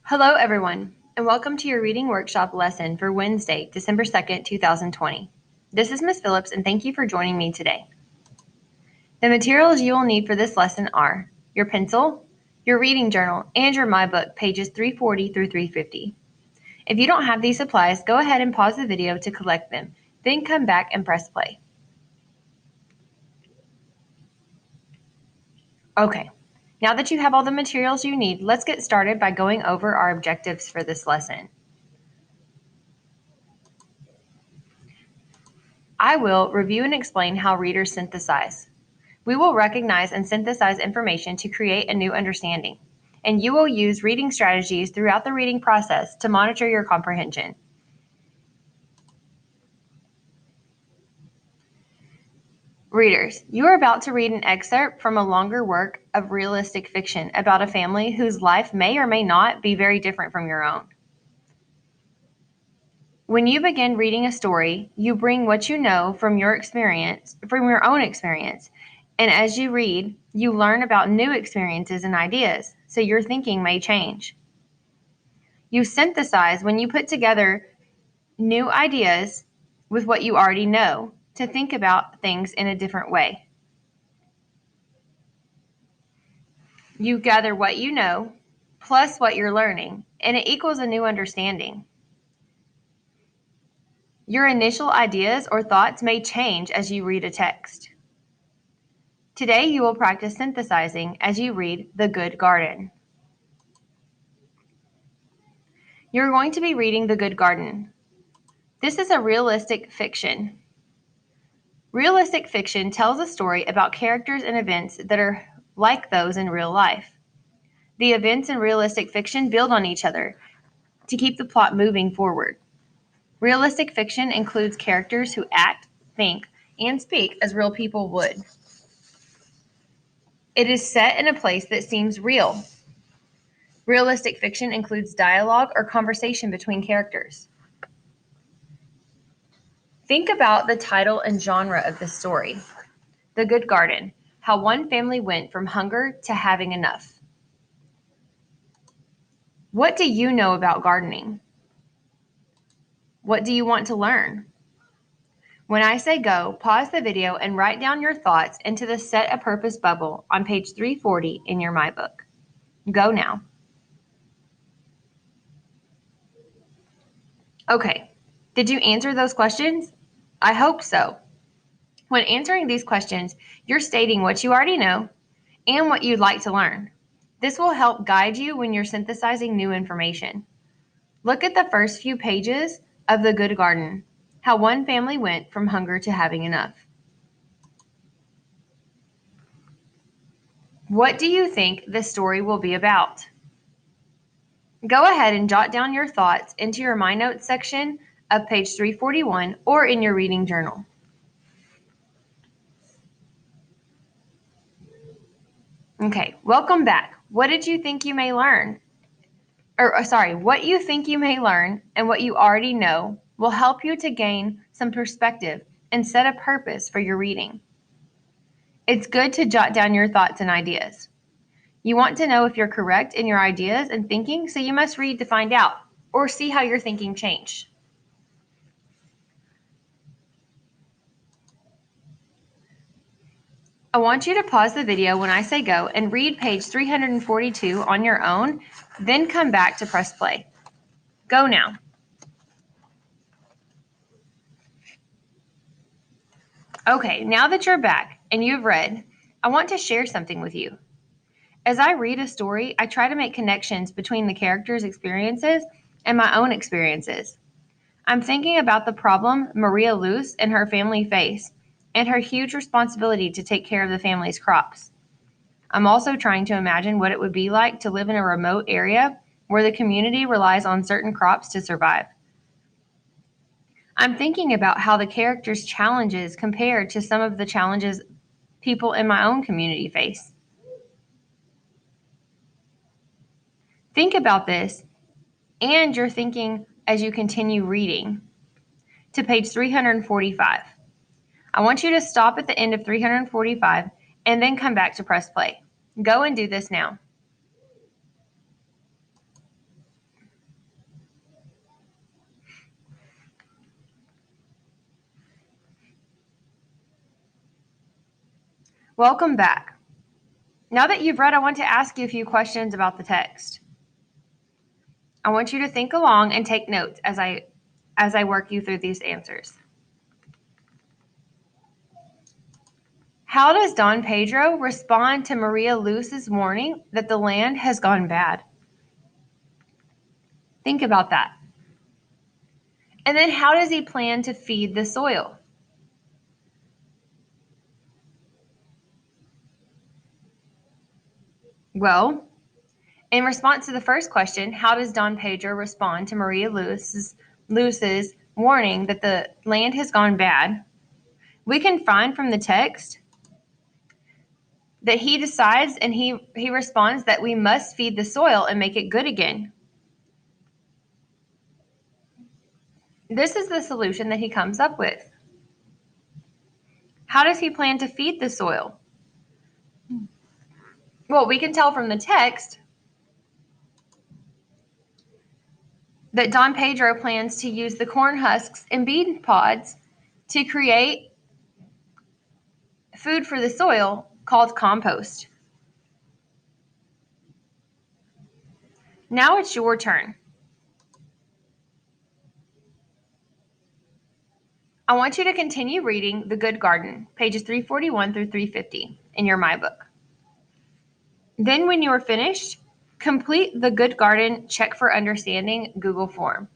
Hello, everyone, and welcome to your reading workshop lesson for Wednesday, December 2nd, 2020. This is Ms. Phillips, and thank you for joining me today. The materials you will need for this lesson are your pencil, your reading journal, and your My Book, pages 340 through 350. If you don't have these supplies, go ahead and pause the video to collect them, then come back and press play. Okay, now that you have all the materials you need, let's get started by going over our objectives for this lesson. I will review and explain how readers synthesize. We will recognize and synthesize information to create a new understanding, and you will use reading strategies throughout the reading process to monitor your comprehension. Readers, you are about to read an excerpt from a longer work of realistic fiction about a family whose life may or may not be very different from your own. When you begin reading a story, you bring what you know from your own experience, and as you read, you learn about new experiences and ideas, so your thinking may change. You synthesize when you put together new ideas with what you already know to think about things in a different way. You gather what you know plus what you're learning, and it equals a new understanding. Your initial ideas or thoughts may change as you read a text. Today you will practice synthesizing as you read The Good Garden. You're going to be reading The Good Garden. This is a realistic fiction. Realistic fiction tells a story about characters and events that are like those in real life. The events in realistic fiction build on each other to keep the plot moving forward. Realistic fiction includes characters who act, think, and speak as real people would. It is set in a place that seems real. Realistic fiction includes dialogue or conversation between characters. Think about the title and genre of this story. The Good Garden, how one family went from hunger to having enough. What do you know about gardening? What do you want to learn? When I say go, pause the video and write down your thoughts into the Set a Purpose bubble on page 340 in your My Book. Go now. Okay, did you answer those questions? I hope so. When answering these questions, you're stating what you already know and what you'd like to learn. This will help guide you when you're synthesizing new information. Look at the first few pages of The Good Garden, how one family went from hunger to having enough. What do you think this story will be about? Go ahead and jot down your thoughts into your My Notes section of page 341 or in your reading journal. Okay, welcome back. What did you think you may learn? What you think you may learn and what you already know will help you to gain some perspective and set a purpose for your reading. It's good to jot down your thoughts and ideas. You want to know if you're correct in your ideas and thinking, so you must read to find out or see how your thinking changed. I want you to pause the video when I say go and read page 342 on your own, then come back to press play. Go now. Okay, now that you're back and you've read, I want to share something with you. As I read a story, I try to make connections between the characters' experiences and my own experiences. I'm thinking about the problem Maria Luz and her family face and her huge responsibility to take care of the family's crops. I'm also trying to imagine what it would be like to live in a remote area where the community relies on certain crops to survive. I'm thinking about how the characters' challenges compare to some of the challenges people in my own community face. Think about this and your thinking as you continue reading to page 345. I want you to stop at the end of 345 and then come back to press play. Go and do this now. Welcome back. Now that you've read, I want to ask you a few questions about the text. I want you to think along and take notes as I work you through these answers. How does Don Pedro respond to Maria Luz's warning that the land has gone bad? Think about that. And then how does he plan to feed the soil? Well, in response to the first question, how does Don Pedro respond to Maria Luz's warning that the land has gone bad? We can find from the text that he decides and he responds that we must feed the soil and make it good again. This is the solution that he comes up with. How does he plan to feed the soil? Well, we can tell from the text that Don Pedro plans to use the corn husks and bean pods to create food for the soil called compost. Now it's your turn. I want you to continue reading The Good Garden, pages 341 through 350 in your My Book. Then when you are finished, complete the Good Garden Check for Understanding Google form.